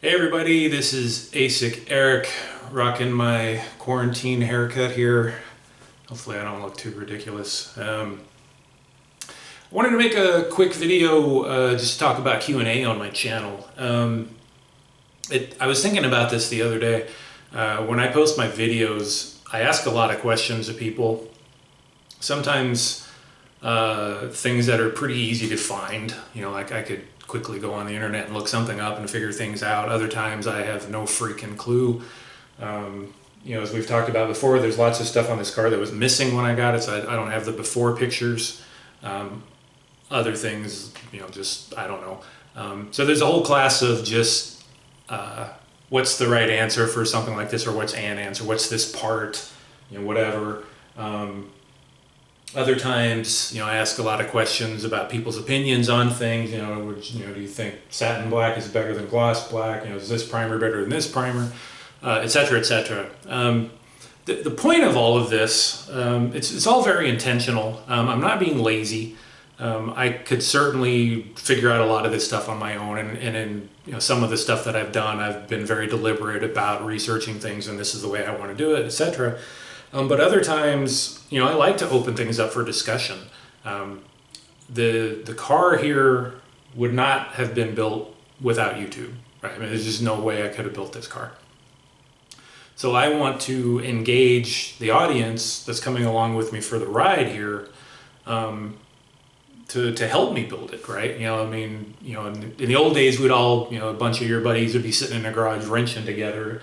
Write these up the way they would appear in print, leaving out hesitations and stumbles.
Hey everybody, this is Erik, rocking my quarantine haircut here. Hopefully I don't look too ridiculous. I wanted to make a quick video just to talk about Q&A on my channel. I was thinking about this the other day. When I post my videos, I ask a lot of questions of people. Sometimes things that are pretty easy to find, like I could quickly go on the internet and look something up and figure things out. Other times I have no freaking clue. As we've talked about before, there's lots of stuff on this car that was missing when I got it, so I don't have the before pictures. Other things, just, I don't know. So there's a whole class of just what's the right answer for something like this, or what's an answer, what's this part, whatever. Other times, I ask a lot of questions about people's opinions on things. Do you think satin black is better than gloss black? Is this primer better than this primer? Et cetera, et cetera. The point of all of this, it's all very intentional. I'm not being lazy. I could certainly figure out a lot of this stuff on my own, and in some of the stuff that I've done, I've been very deliberate about researching things, and this is the way I want to do it, et cetera. But other times, I like to open things up for discussion. The car here would not have been built without YouTube, right? I mean, there's just no way I could have built this car. So I want to engage the audience that's coming along with me for the ride here, to help me build it, right? In the old days, we'd all, a bunch of your buddies would be sitting in a garage wrenching together.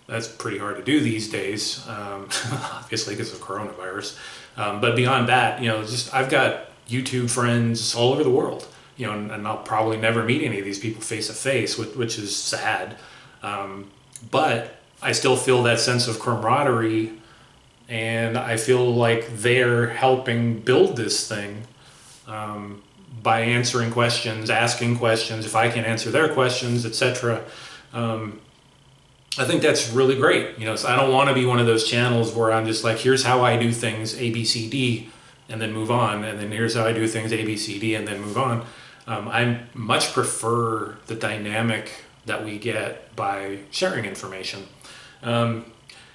That's pretty hard to do these days, obviously because of coronavirus. But beyond that, I've got YouTube friends all over the world, and I'll probably never meet any of these people face to face, which is sad. But I still feel that sense of camaraderie, and I feel like they're helping build this thing by answering questions, asking questions, if I can answer their questions, etc. I think that's really great. So I don't want to be one of those channels where I'm just like, here's how I do things A, B, C, D, and then move on. And then here's how I do things A, B, C, D, and then move on. I much prefer the dynamic that we get by sharing information.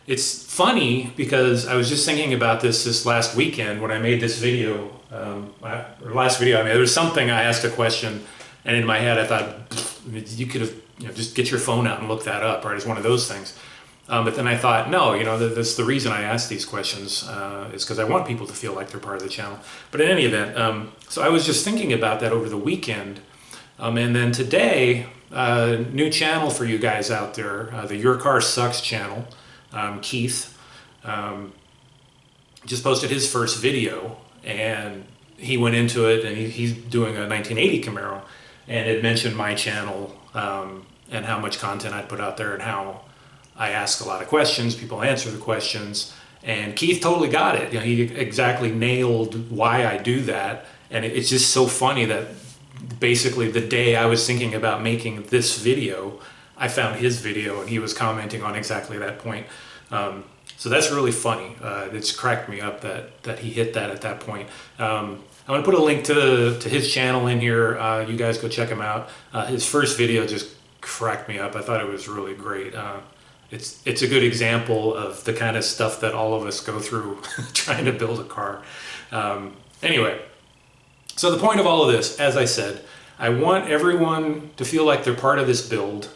It's funny because I was just thinking about this last weekend when I made this video, there was something, I asked a question, and in my head I thought, you could have, just get your phone out and look that up, right? It's one of those things. But then I thought, no, that's the reason I ask these questions, is because I want people to feel like they're part of the channel. But in any event, so I was just thinking about that over the weekend. And then today, new channel for you guys out there, the Your Car Sucks channel. Keith just posted his first video, and he went into it, and he's doing a 1980 Camaro, and it mentioned my channel, and how much content I put out there, and how I ask a lot of questions, people answer the questions, and Keith totally got it. He exactly nailed why I do that, and it's just so funny that basically the day I was thinking about making this video, I found his video, and he was commenting on exactly that point. So that's really funny. It's cracked me up that he hit that at that point. I'm going to put a link to his channel in here. You guys go check him out. His first video just cracked me up. I thought it was really great. It's a good example of the kind of stuff that all of us go through trying to build a car. Anyway, so the point of all of this, as I said, I want everyone to feel like they're part of this build.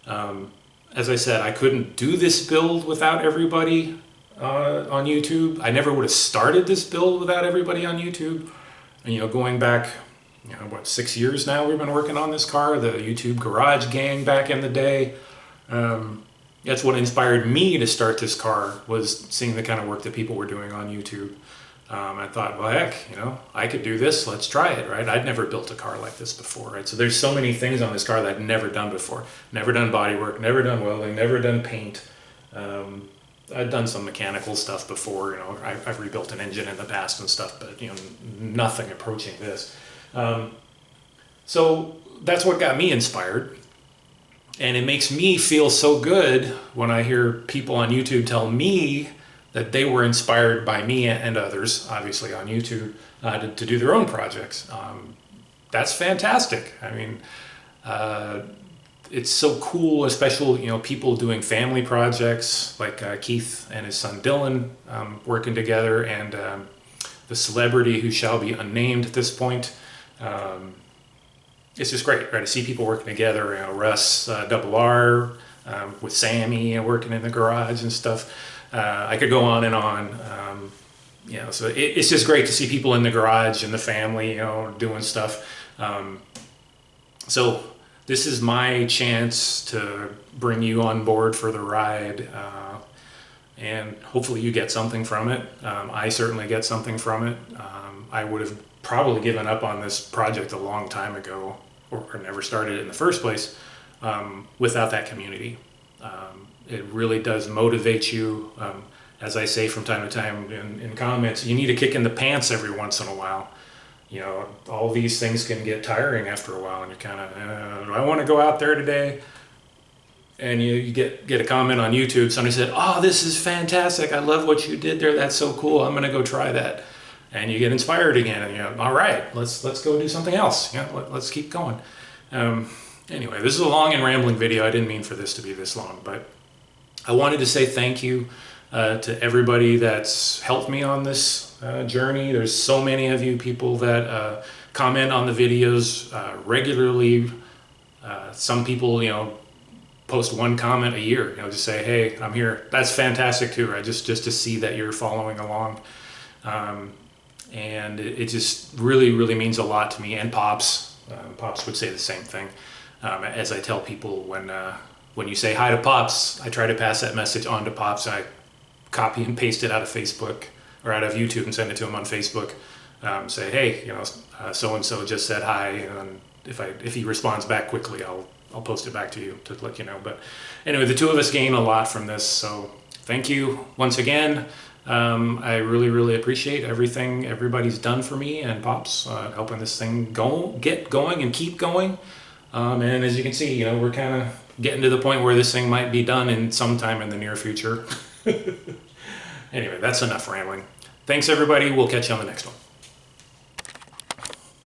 As I said, I couldn't do this build without everybody on YouTube. I never would have started this build without everybody on YouTube. And, going back, 6 years now we've been working on this car, the YouTube Garage Gang back in the day. That's what inspired me to start this car, was seeing the kind of work that people were doing on YouTube. I thought, well, heck, I could do this. Let's try it, right? I'd never built a car like this before, right? So there's so many things on this car that I'd never done before. Never done body work, never done welding, never done paint. I'd done some mechanical stuff before, I've rebuilt an engine in the past and stuff, but, nothing approaching this. So that's what got me inspired. And it makes me feel so good when I hear people on YouTube tell me that they were inspired by me and others, obviously on YouTube, to do their own projects. That's fantastic. I mean, it's so cool, especially, you know, people doing family projects like Keith and his son Dylan working together, and the celebrity who shall be unnamed at this point. It's just great, right, to see people working together. You know, Russ, Double R, with Sammy, you know, working in the garage and stuff. I could go on and on. You know, so it's just great to see people in the garage and the family, you know, doing stuff. So this is my chance to bring you on board for the ride, and hopefully you get something from it. I certainly get something from it. I would have probably given up on this project a long time ago, or never started it in the first place, without that community. It really does motivate you. As I say from time to time in comments, you need a kick in the pants every once in a while. You know, all these things can get tiring after a while, and you're kind of, do I want to go out there today? And you get a comment on YouTube. Somebody said, "Oh, this is fantastic. I love what you did there. That's so cool. I'm going to go try that." And you get inspired again, and you're, all right, let's go do something else. Yeah, let's keep going. Anyway, this is a long and rambling video. I didn't mean for this to be this long, but I wanted to say thank you to everybody that's helped me on this journey. There's so many of you people that comment on the videos regularly. Some people, you know, post one comment a year, you know, just say, "Hey, I'm here." That's fantastic too, right? Just to see that you're following along. And it just really, really means a lot to me. And Pops, Pops would say the same thing. As I tell people, when you say hi to Pops, I try to pass that message on to Pops. I copy and paste it out of Facebook or out of YouTube and send it to him on Facebook. Say, "Hey, you know, so and so just said hi," and if he responds back quickly, I'll post it back to you to let you know. But anyway, the two of us gain a lot from this, so thank you once again. I really, really appreciate everything everybody's done for me and Pops, helping this thing get going and keep going. And as you can see, you know, we're kind of getting to the point where this thing might be done in sometime in the near future. Anyway, that's enough rambling. Thanks, everybody. We'll catch you on the next one.